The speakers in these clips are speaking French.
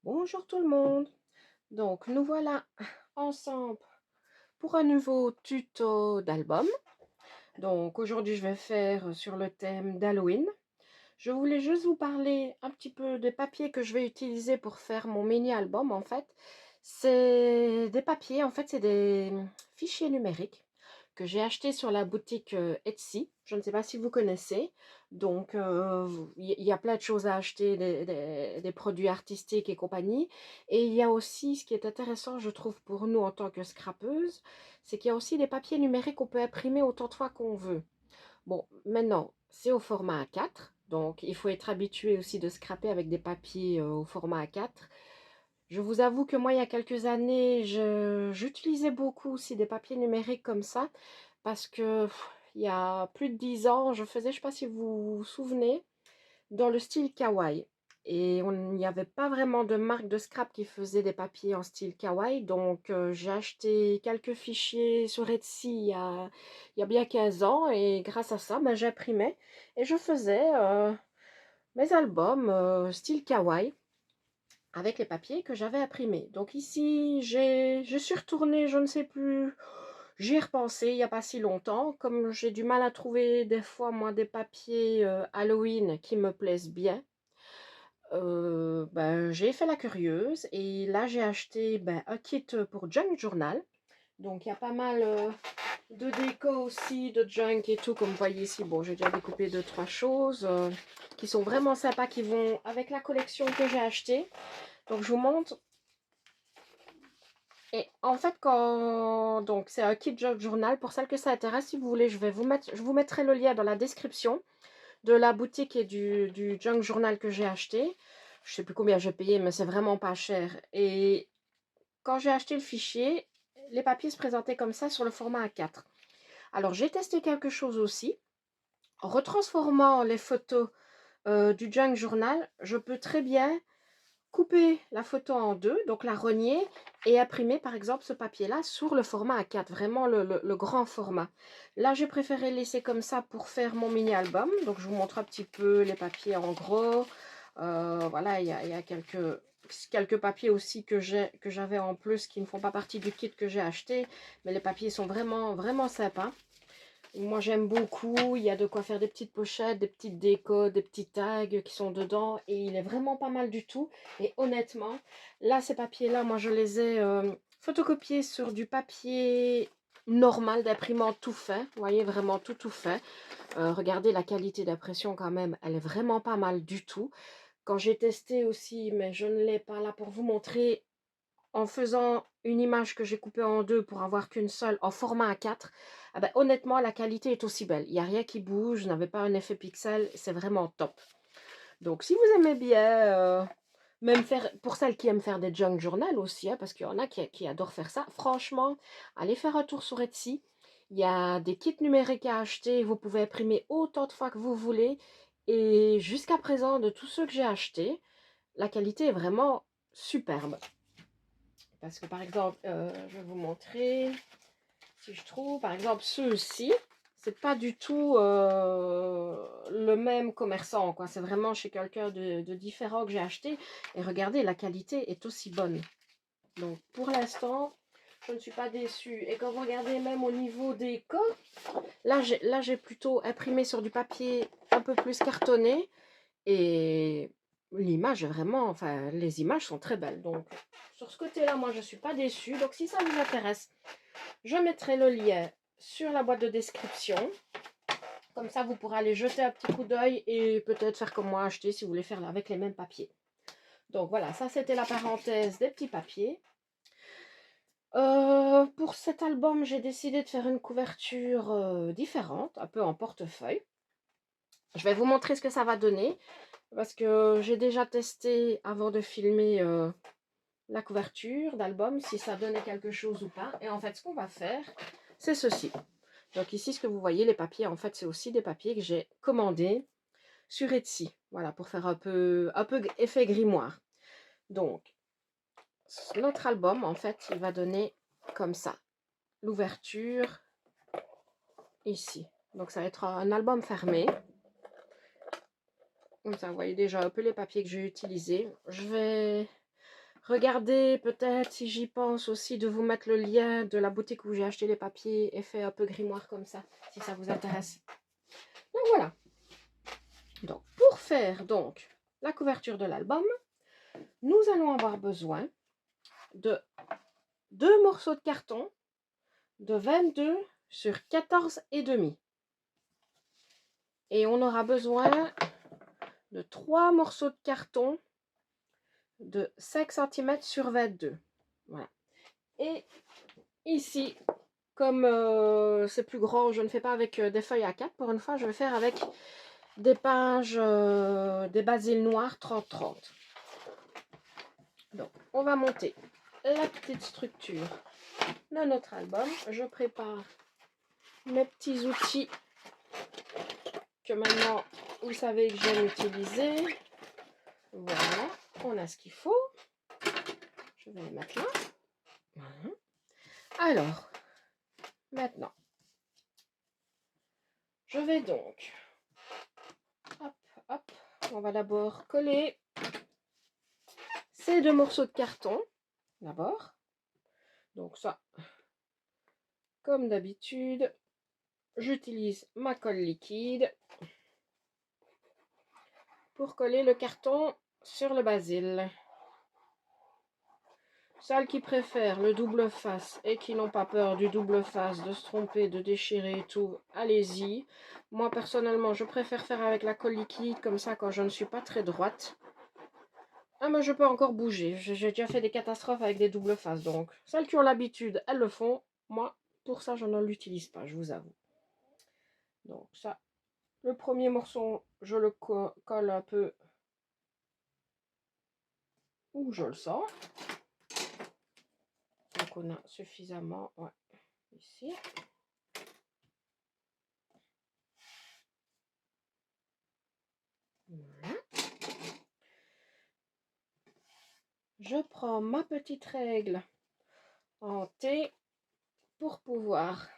Bonjour tout le monde. Donc nous voilà ensemble pour un nouveau tuto d'album. Donc aujourd'hui je vais faire sur le thème d'Halloween. Je voulais juste vous parler un petit peu des papiers que je vais utiliser pour faire mon mini album en fait. C'est des papiers, en fait c'est des fichiers numériques que j'ai acheté sur la boutique Etsy. Je ne sais pas si vous connaissez. Donc, il y a plein de choses à acheter, des produits artistiques et compagnie. Et il y a aussi, ce qui est intéressant, je trouve, pour nous en tant que scrapeuse, c'est qu'il y a aussi des papiers numériques qu'on peut imprimer autant de fois qu'on veut. Bon, maintenant, c'est au format A4. Donc, il faut être habitué aussi de scraper avec des papiers au format A4. Je vous avoue que moi, il y a quelques années, j'utilisais beaucoup aussi des papiers numériques comme ça, parce que il y a plus de 10 ans, je faisais, je ne sais pas si vous vous souvenez, dans le style kawaii. Et il n'y avait pas vraiment de marque de scrap qui faisait des papiers en style kawaii. Donc, j'ai acheté quelques fichiers sur Etsy il y a bien 15 ans. Et grâce à ça, ben, j'imprimais et je faisais mes albums style kawaii avec les papiers que j'avais imprimés. Donc ici, je suis retournée, je ne sais plus, j'y ai repensé il n'y a pas si longtemps. Comme j'ai du mal à trouver des fois, moi, des papiers Halloween qui me plaisent bien, ben, j'ai fait la curieuse et là, j'ai acheté ben, un kit pour Junk Journal. Donc il y a pas mal de déco aussi, de junk et tout, comme vous voyez ici. Bon, j'ai déjà découpé deux, trois choses qui sont vraiment sympas, qui vont avec la collection que j'ai achetée. Donc je vous montre. Et en fait, donc c'est un kit journal. Pour celles que ça intéresse, si vous voulez, je vous mettrai le lien dans la description de la boutique et du junk journal que j'ai acheté. Je sais plus combien j'ai payé, mais c'est vraiment pas cher. Et quand j'ai acheté le fichier, les papiers se présentaient comme ça sur le format A4. Alors j'ai testé quelque chose aussi. En retransformant les photos du junk journal, je peux très bien couper la photo en deux, donc la renier et imprimer par exemple ce papier-là sur le format A4, vraiment le grand format. Là, j'ai préféré laisser comme ça pour faire mon mini-album. Donc, je vous montre un petit peu les papiers en gros. Voilà, il y a quelques papiers aussi que j'avais en plus qui ne font pas partie du kit que j'ai acheté. Mais les papiers sont vraiment, vraiment sympas. Moi, j'aime beaucoup. Il y a de quoi faire des petites pochettes, des petites décos, des petits tags qui sont dedans. Et il est vraiment pas mal du tout. Et honnêtement, là, ces papiers-là, moi, je les ai photocopiés sur du papier normal d'imprimante tout fait. Vous voyez, vraiment tout fait. Regardez la qualité d'impression quand même. Elle est vraiment pas mal du tout. Quand j'ai testé aussi, mais je ne l'ai pas là pour vous montrer, en faisant une image que j'ai coupée en deux pour avoir qu'une seule en format A4, ah ben, honnêtement, la qualité est aussi belle. Il n'y a rien qui bouge, je n'avais pas un effet pixel, c'est vraiment top. Donc, si vous aimez bien, même faire, pour celles qui aiment faire des junk journal aussi, hein, parce qu'il y en a qui adorent faire ça, franchement, allez faire un tour sur Etsy. Il y a des kits numériques à acheter, vous pouvez imprimer autant de fois que vous voulez. Et jusqu'à présent, de tous ceux que j'ai achetés, la qualité est vraiment superbe. Parce que par exemple, je vais vous montrer si je trouve, par exemple, ceux-ci, c'est pas du tout le même commerçant, quoi. C'est vraiment chez quelqu'un de différent que j'ai acheté. Et regardez, la qualité est aussi bonne. Donc pour l'instant, je ne suis pas déçue. Et quand vous regardez même au niveau des cas, là j'ai plutôt imprimé sur du papier un peu plus cartonné. Et l'image est vraiment, enfin, les images sont très belles. Donc, sur ce côté-là, moi, je ne suis pas déçue. Donc, si ça vous intéresse, je mettrai le lien sur la boîte de description. Comme ça, vous pourrez aller jeter un petit coup d'œil et peut-être faire comme moi, acheter si vous voulez faire avec les mêmes papiers. Donc, voilà, ça, c'était la parenthèse des petits papiers. Pour cet album, j'ai décidé de faire une couverture différente, un peu en portefeuille. Je vais vous montrer ce que ça va donner. Parce que j'ai déjà testé avant de filmer la couverture d'album, si ça donnait quelque chose ou pas. Et en fait, ce qu'on va faire, c'est ceci. Donc ici, ce que vous voyez, les papiers, en fait, c'est aussi des papiers que j'ai commandés sur Etsy. Voilà, pour faire un peu effet grimoire. Donc, notre album, en fait, il va donner comme ça. L'ouverture, ici. Donc, ça va être un album fermé. Comme ça, vous voyez déjà un peu les papiers que j'ai utilisés. Je vais Regardez peut-être, si j'y pense aussi, de vous mettre le lien de la boutique où j'ai acheté les papiers effet un peu grimoire comme ça, si ça vous intéresse. Donc voilà. Donc pour faire donc la couverture de l'album, nous allons avoir besoin de 2 morceaux de carton de 22 sur 14,5. Et on aura besoin de 3 morceaux de carton de 5 cm sur 22. Voilà. Et ici, comme c'est plus grand, je ne fais pas avec des feuilles A4. Pour une fois, je vais faire avec des pages, des basiles noirs 30-30. Donc, on va monter la petite structure de notre album. Je prépare mes petits outils que maintenant, vous savez que j'aime utiliser. Voilà, on a ce qu'il faut. Je vais les mettre là. Voilà. Alors, maintenant, je vais donc, hop, hop, on va d'abord coller ces 2 morceaux de carton, d'abord. Donc ça, comme d'habitude, j'utilise ma colle liquide pour coller le carton sur le basil. Celles qui préfèrent le double face et qui n'ont pas peur du double face, de se tromper, de déchirer et tout, allez-y. Moi personnellement, je préfère faire avec la colle liquide, comme ça quand je ne suis pas très droite. Ah mais je peux encore bouger, j'ai déjà fait des catastrophes avec des doubles faces, donc celles qui ont l'habitude, elles le font. Moi, pour ça, je ne l'utilise pas, je vous avoue. Donc ça, le premier morceau, je le colle un peu où je le sens. Donc on a suffisamment, ouais, ici. Voilà. Je prends ma petite règle en T pour pouvoir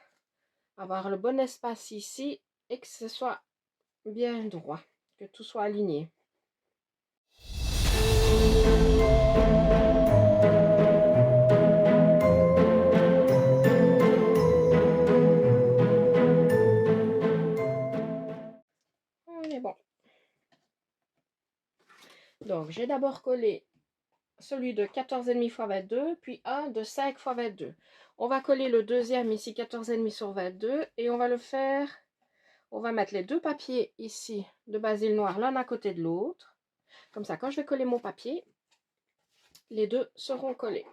avoir le bon espace ici et que ce soit bien droit, que tout soit aligné. On est bon. Donc j'ai d'abord collé celui de 14,5 x 22, puis un de 5 x 22. On va coller le deuxième ici, 14,5 sur 22, et on va le faire, on va mettre les 2 papiers ici de basil noir l'un à côté de l'autre. Comme ça, quand je vais coller mon papier, les 2 seront collés.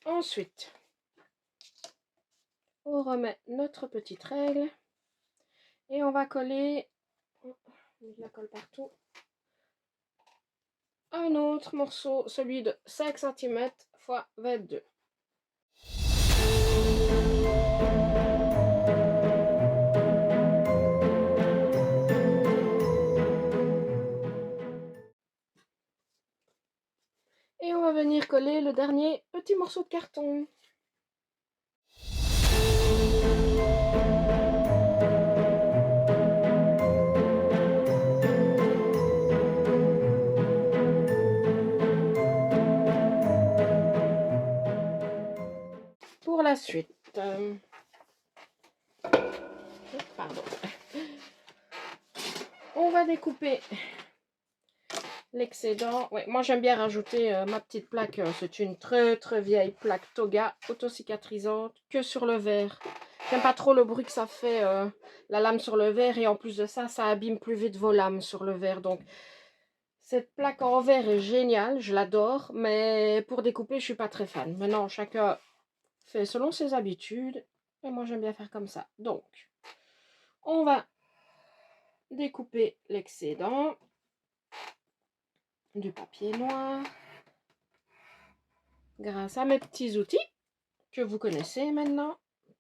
Ensuite, on remet notre petite règle et on va coller, je la colle partout, un autre morceau, celui de 5 cm x 22. Et on va venir coller le dernier petit morceau de carton. Pour la suite, pardon, on va découper l'excédent. Ouais, moi j'aime bien rajouter ma petite plaque, c'est une très vieille plaque Toga auto-cicatrisante que sur le verre. J'aime pas trop le bruit que ça fait, la lame sur le verre, et en plus de ça, ça abîme plus vite vos lames sur le verre. Donc cette plaque en verre est géniale, je l'adore, mais pour découper, je suis pas très fan. Maintenant, chacun fait selon ses habitudes, et moi j'aime bien faire comme ça. Donc, on va découper l'excédent du papier noir grâce à mes petits outils que vous connaissez maintenant,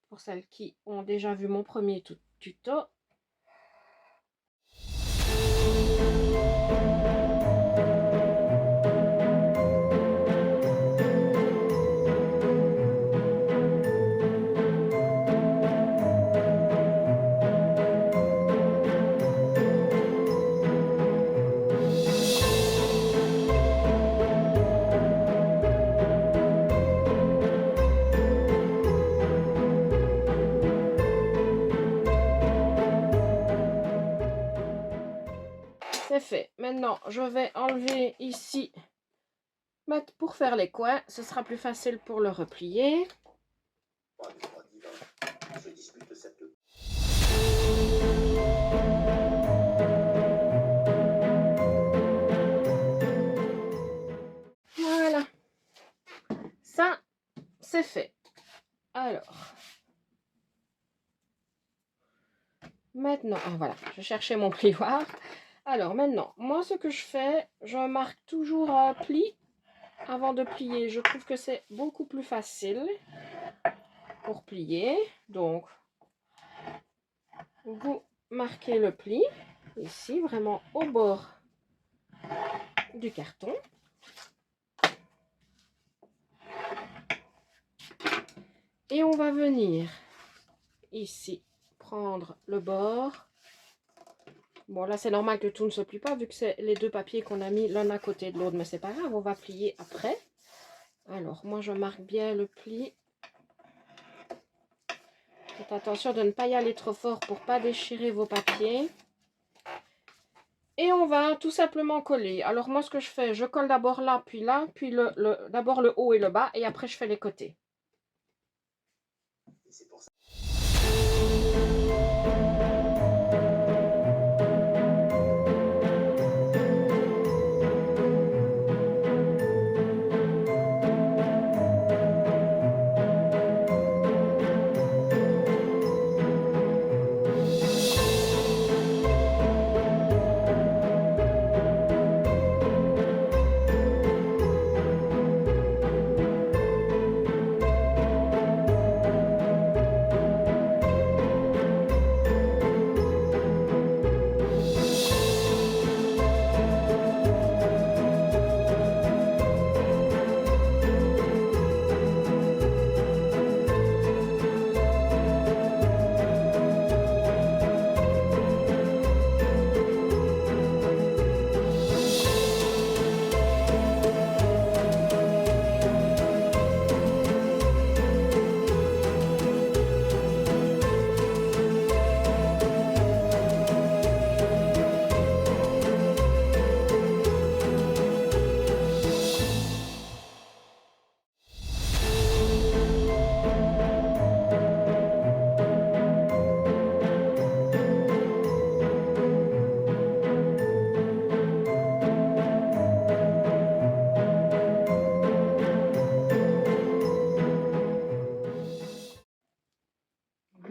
pour celles qui ont déjà vu mon premier tuto. c'est fait. Maintenant, je vais enlever ici, mettre pour faire les coins. Ce sera plus facile pour le replier. Voilà. Ça, c'est fait. Alors, maintenant, voilà, je cherchais mon plioir. Alors maintenant, moi ce que je fais, je marque toujours un pli avant de plier. Je trouve que c'est beaucoup plus facile pour plier. Donc, vous marquez le pli ici, vraiment au bord du carton. Et on va venir ici prendre le bord. Bon, là, c'est normal que tout ne se plie pas vu que c'est les deux papiers qu'on a mis l'un à côté de l'autre. Mais c'est pas grave, on va plier après. Alors, moi, je marque bien le pli. Faites attention de ne pas y aller trop fort pour ne pas déchirer vos papiers. Et on va tout simplement coller. Alors, moi, ce que je fais, je colle d'abord là, puis d'abord le haut et le bas. Et après, je fais les côtés. C'est pour ça.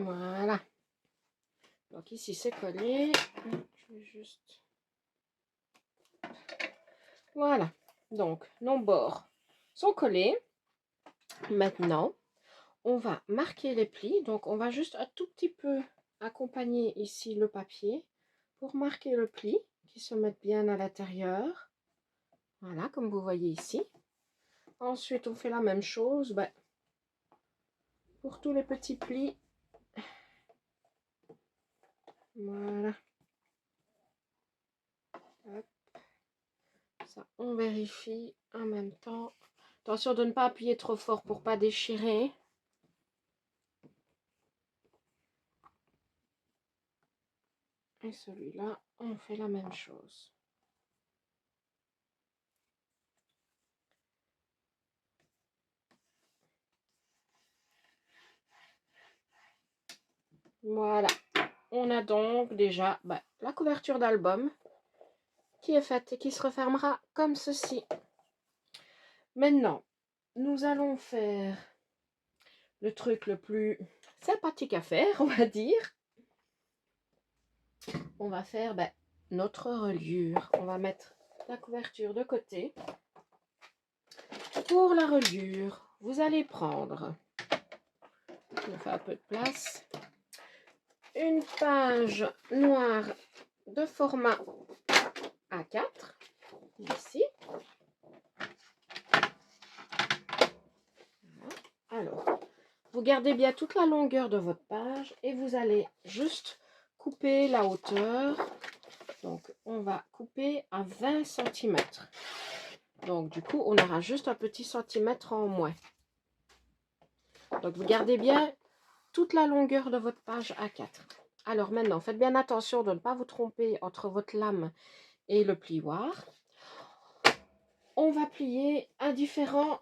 Voilà. Donc ici, c'est collé. Je vais juste... Voilà. Donc, nos bords sont collés. Maintenant, on va marquer les plis. Donc, on va juste un tout petit peu accompagner ici le papier pour marquer le pli qui se mette bien à l'intérieur. Voilà, comme vous voyez ici. Ensuite, on fait la même chose pour tous les petits plis. Voilà. Hop. Ça, on vérifie en même temps. Attention de ne pas appuyer trop fort pour ne pas déchirer. Et celui-là, on fait la même chose. Voilà. On a donc déjà la couverture d'album qui est faite et qui se refermera comme ceci. Maintenant, nous allons faire le truc le plus sympathique à faire, on va dire. On va faire notre reliure. On va mettre la couverture de côté. Pour la reliure, vous allez prendre, on fait un peu de place, une page noire de format A4, ici. Alors, vous gardez bien toute la longueur de votre page et vous allez juste couper la hauteur. Donc, on va couper à 20 cm. Donc, du coup, on aura juste un petit centimètre en moins. Donc, vous gardez bien toute la longueur de votre page A4. Alors, maintenant, faites bien attention de ne pas vous tromper entre votre lame et le plioir. On va plier à différents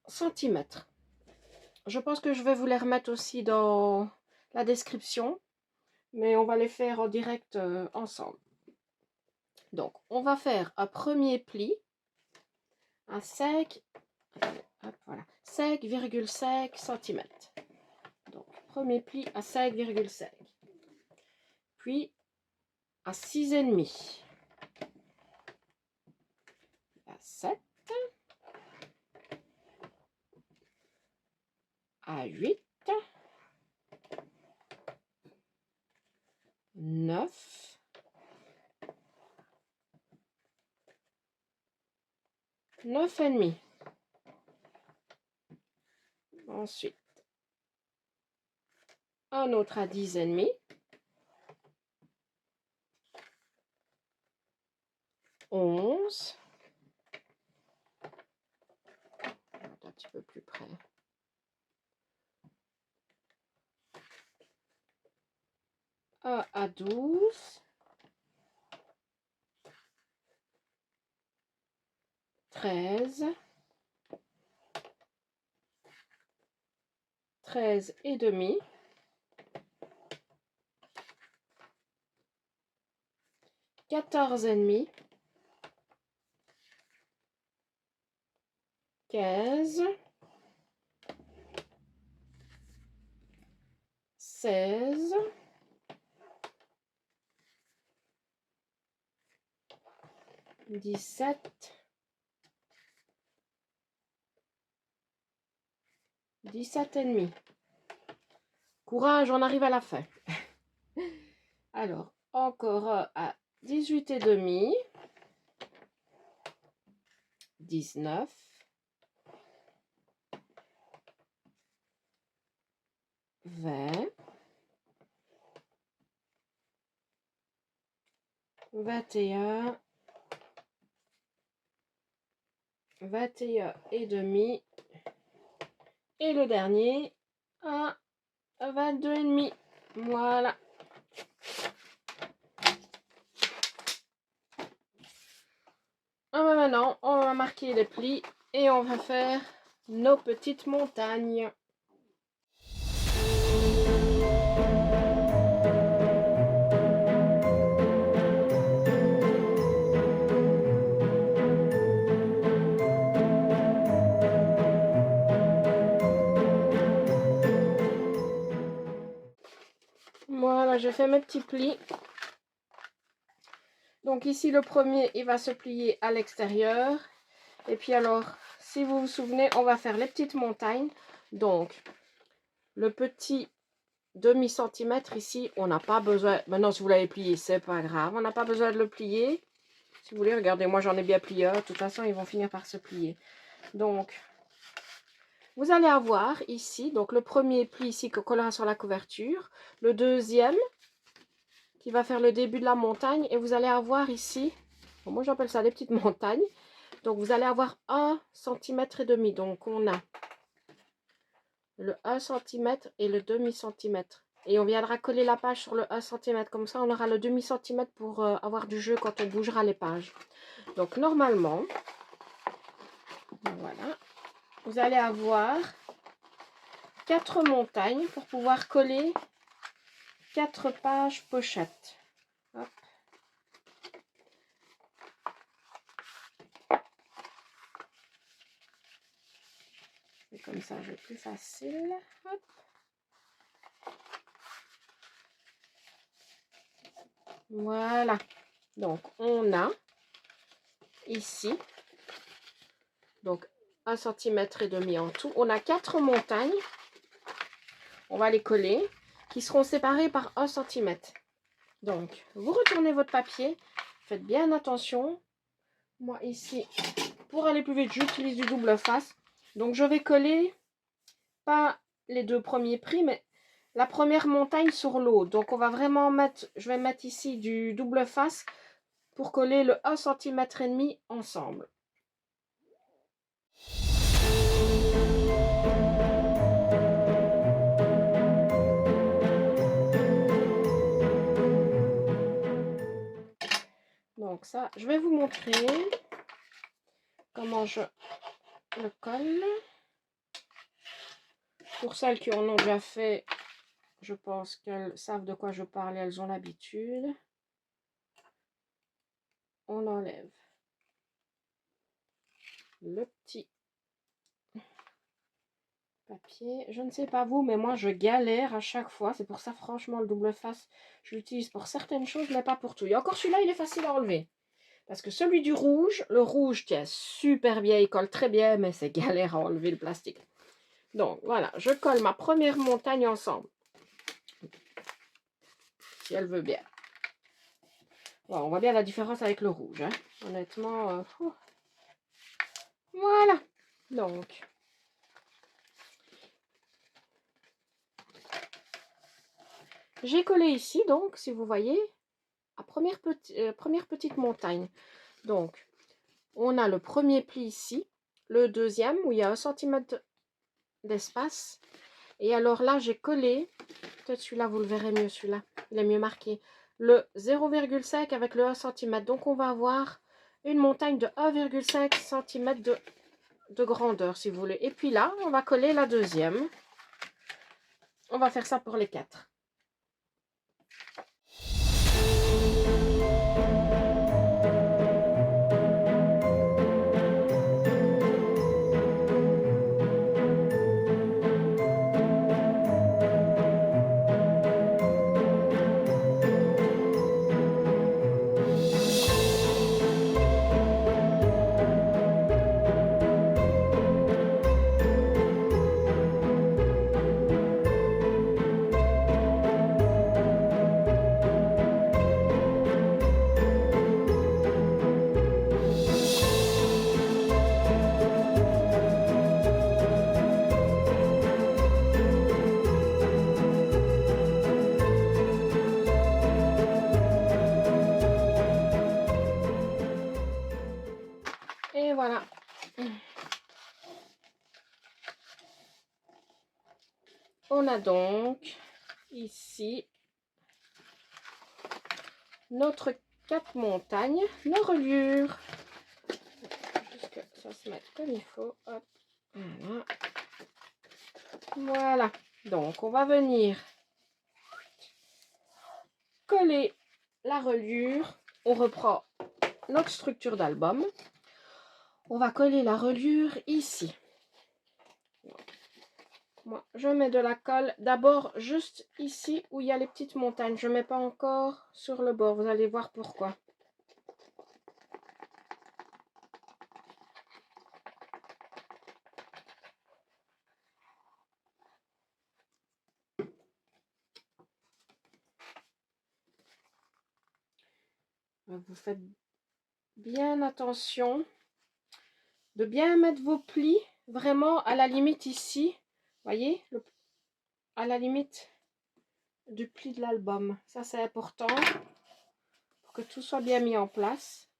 centimètres. Je pense que je vais vous les remettre aussi dans la description, mais on va les faire en direct ensemble. Donc, on va faire un premier pli à 5,5 cm. Donc, premier pli à 5,5. Puis, à 6,5. À 7. À 8. 9. 9,5. Ensuite, un autre à 10,5. 11. Un petit peu plus près. 1 à 12. 13. 13,5. 14,5. 15. 16. 17. 17,5. Courage, on arrive à la fin. Alors, encore à 18,5. 19. 20. 21. 21,5. Et le dernier à 22,5. Voilà. Maintenant, on va marquer les plis et on va faire nos petites montagnes. Voilà, j'ai fait mes petits plis. Donc ici, le premier, il va se plier à l'extérieur. Et puis alors, si vous vous souvenez, on va faire les petites montagnes. Donc, le petit demi-centimètre ici, on n'a pas besoin... Maintenant, si vous l'avez plié, c'est pas grave. On n'a pas besoin de le plier. Si vous voulez, regardez, moi j'en ai bien plié. De toute façon, ils vont finir par se plier. Donc, vous allez avoir ici, donc le premier pli ici que collera sur la couverture. Le deuxième qui va faire le début de la montagne. Et vous allez avoir ici, bon, moi j'appelle ça des petites montagnes. Donc, vous allez avoir 1,5 cm. Donc, on a le 1 cm et le demi-centimètre. Et on viendra coller la page sur le 1 cm. Comme ça, on aura le demi-centimètre pour avoir du jeu quand on bougera les pages. Donc, normalement, voilà, vous allez avoir 4 montagnes pour pouvoir coller 4 pages pochettes. Hop. Et comme ça, c'est plus facile. Hop. Voilà. Donc, on a ici, donc 1,5 cm en tout. On a 4 montagnes. On va les coller, qui seront séparées par 1 cm. Donc, vous retournez votre papier. Faites bien attention. Moi, ici, pour aller plus vite, j'utilise du double face. Donc, je vais coller, pas les 2 premiers plis, mais la première montagne sur l'autre. Donc, on va vraiment mettre, je vais mettre ici du double face pour coller le 1,5 cm ensemble. Donc, Donc ça, je vais vous montrer comment je le colle. Pour celles qui en ont déjà fait, je pense qu'elles savent de quoi je parle, elles ont l'habitude. On enlève le petit papier. Je ne sais pas vous, mais moi je galère à chaque fois. C'est pour ça, franchement, le double face, je l'utilise pour certaines choses, mais pas pour tout. Et encore celui-là, il est facile à enlever. Parce que celui du rouge, le rouge tient super bien, il colle très bien, mais c'est galère à enlever le plastique. Donc voilà, je colle ma première montagne ensemble. Si elle veut bien. Bon, on voit bien la différence avec le rouge, hein. Honnêtement, voilà. Donc, j'ai collé ici, donc, si vous voyez, à première petite montagne. Donc, on a le premier pli ici, le deuxième où il y a 1 cm d'espace. Et alors là, j'ai collé, peut-être celui-là, vous le verrez mieux, celui-là, il est mieux marqué, le 0,5 avec le 1 cm. Donc, on va avoir une montagne de 1,5 cm de grandeur, si vous voulez. Et puis là, on va coller la deuxième. On va faire ça pour les 4. Et voilà. On a donc ici notre 4 montagnes, nos reliures. Juste que ça se mette comme il faut. Hop. Voilà. Voilà. Donc, on va venir coller la reliure. On reprend notre structure d'album. On va coller la reliure ici. Moi, je mets de la colle d'abord juste ici où il y a les petites montagnes. Je ne mets pas encore sur le bord. Vous allez voir pourquoi. Vous faites bien attention de bien mettre vos plis vraiment à la limite ici. Voyez, à la limite du pli de l'album. Ça, c'est important pour que tout soit bien mis en place.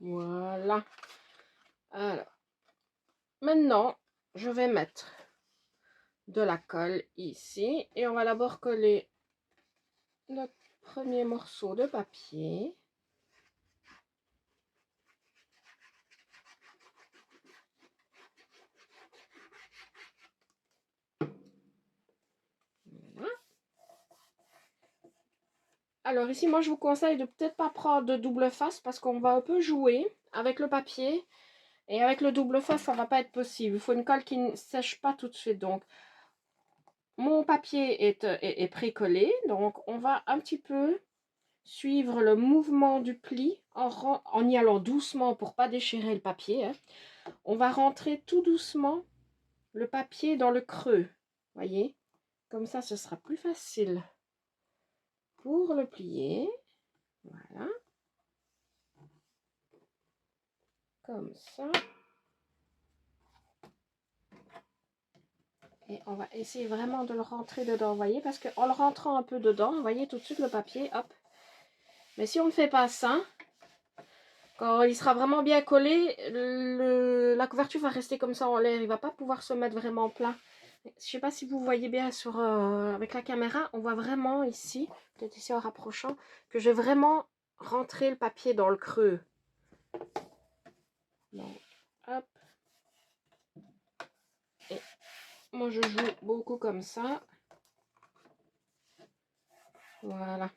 Voilà. Alors, maintenant, je vais mettre de la colle ici et on va d'abord coller notre premier morceau de papier. Voilà. Alors ici, moi je vous conseille de peut-être pas prendre de double face parce qu'on va un peu jouer avec le papier et avec le double face, ça va pas être possible. Il faut une colle qui ne sèche pas tout de suite. Donc, mon papier est pré-collé, donc on va un petit peu suivre le mouvement du pli en y allant doucement pour pas déchirer le papier. Hein. On va rentrer tout doucement le papier dans le creux, voyez, comme ça ce sera plus facile pour le plier. Voilà, comme ça. Et on va essayer vraiment de le rentrer dedans, vous voyez, parce qu'en le rentrant un peu dedans, vous voyez tout de suite le papier, hop. Mais si on ne fait pas ça, quand il sera vraiment bien collé, la couverture va rester comme ça en l'air, il ne va pas pouvoir se mettre vraiment plat. Je ne sais pas si vous voyez bien avec la caméra, on voit vraiment ici, peut-être ici en rapprochant, que j'ai vraiment rentré le papier dans le creux. Donc, hop. Et moi, je joue beaucoup comme ça. Voilà.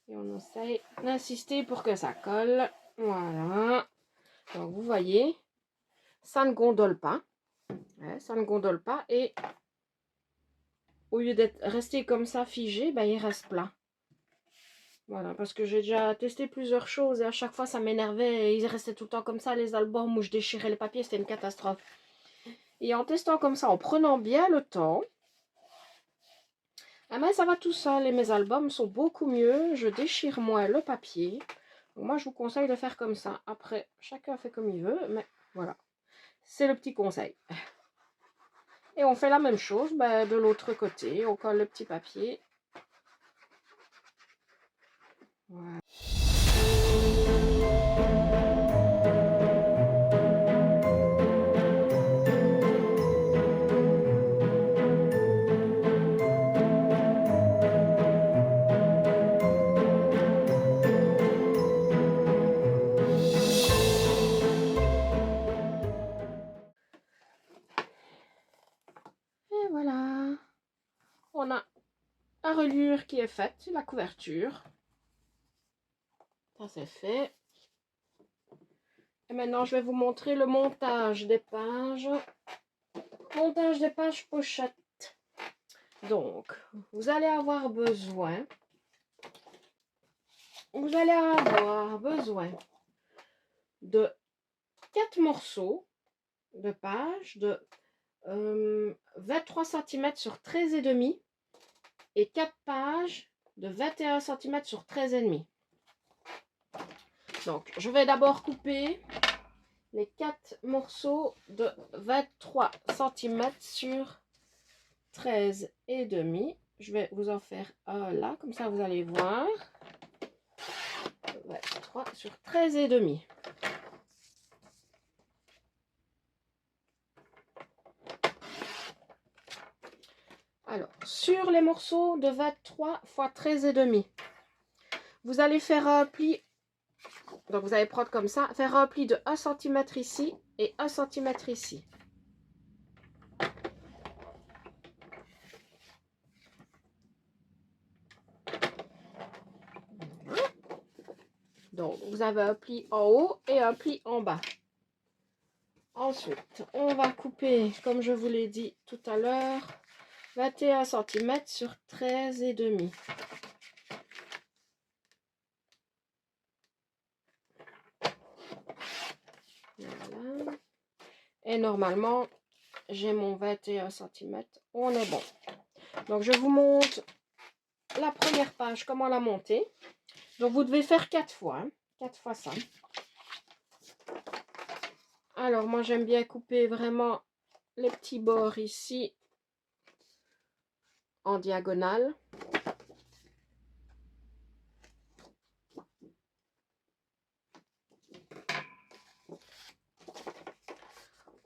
Et on essaye d'insister pour que ça colle. Voilà. Donc, vous voyez, ça ne gondole pas. Ouais, ça ne gondole pas. Et au lieu d'être resté comme ça figé, ben, il reste plat. Voilà, parce que j'ai déjà testé plusieurs choses et à chaque fois ça m'énervait. Et ils restaient tout le temps comme ça, les albums où je déchirais les papiers, c'était une catastrophe. Et en testant comme ça, en prenant bien le temps, ah ben, ça va tout seul et mes albums sont beaucoup mieux. Je déchire moins le papier. Donc moi, je vous conseille de faire comme ça. Après, chacun fait comme il veut, mais voilà. C'est le petit conseil. Et on fait la même chose ben, de l'autre côté. On colle le petit papier. Voilà. Et voilà. On a la reliure qui est faite, la couverture. Ça c'est fait. Et maintenant, je vais vous montrer le montage des pages. Montage des pages pochettes. Donc, vous allez avoir besoin de 4 morceaux de pages de 23 cm sur 13,5 et 4 pages de 21 cm sur 13,5. Donc, je vais d'abord couper les 4 morceaux de 23 cm sur 13,5. Je vais vous en faire un là, comme ça vous allez voir. 23 sur 13,5. Alors, sur les morceaux de 23 x 13,5, vous allez faire un pli. Donc, vous allez prendre comme ça, faire un pli de 1 cm ici et 1 cm ici. Donc, vous avez un pli en haut et un pli en bas. Ensuite, on va couper, comme je vous l'ai dit tout à l'heure, 21 cm sur 13,5. Voilà. Et normalement, j'ai mon 21 cm. On est bon. Donc, je vous montre la première page, comment la monter. Donc, vous devez faire 4 fois. 4 fois ça. Alors, moi, j'aime bien couper vraiment les petits bords ici en diagonale.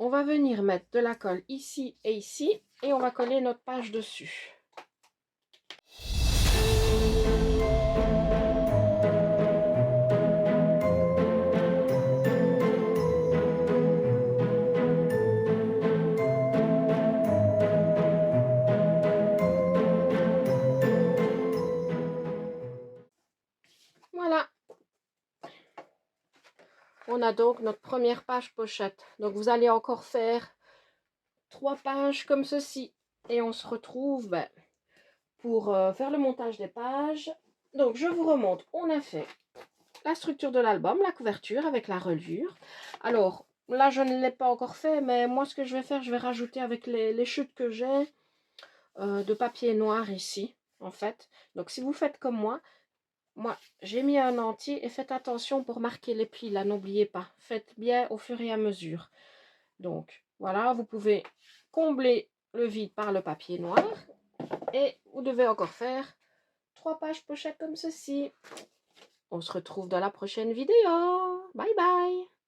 On va venir mettre de la colle ici et on va coller notre page dessus. Voilà. On a donc notre première page pochette. Donc vous allez encore faire 3 pages comme ceci. Et on se retrouve pour faire le montage des pages. Donc je vous remonte. On a fait la structure de l'album, la couverture avec la reliure. Alors là je ne l'ai pas encore fait, mais moi ce que je vais faire, je vais rajouter avec les chutes que j'ai de papier noir ici en fait. Donc si vous faites comme moi j'ai mis un entier et faites attention pour marquer les plis là, n'oubliez pas. Faites bien au fur et à mesure. Donc Voilà, vous pouvez combler le vide par le papier noir. Et vous devez encore faire 3 pages pochettes comme ceci. On se retrouve dans la prochaine vidéo. Bye bye!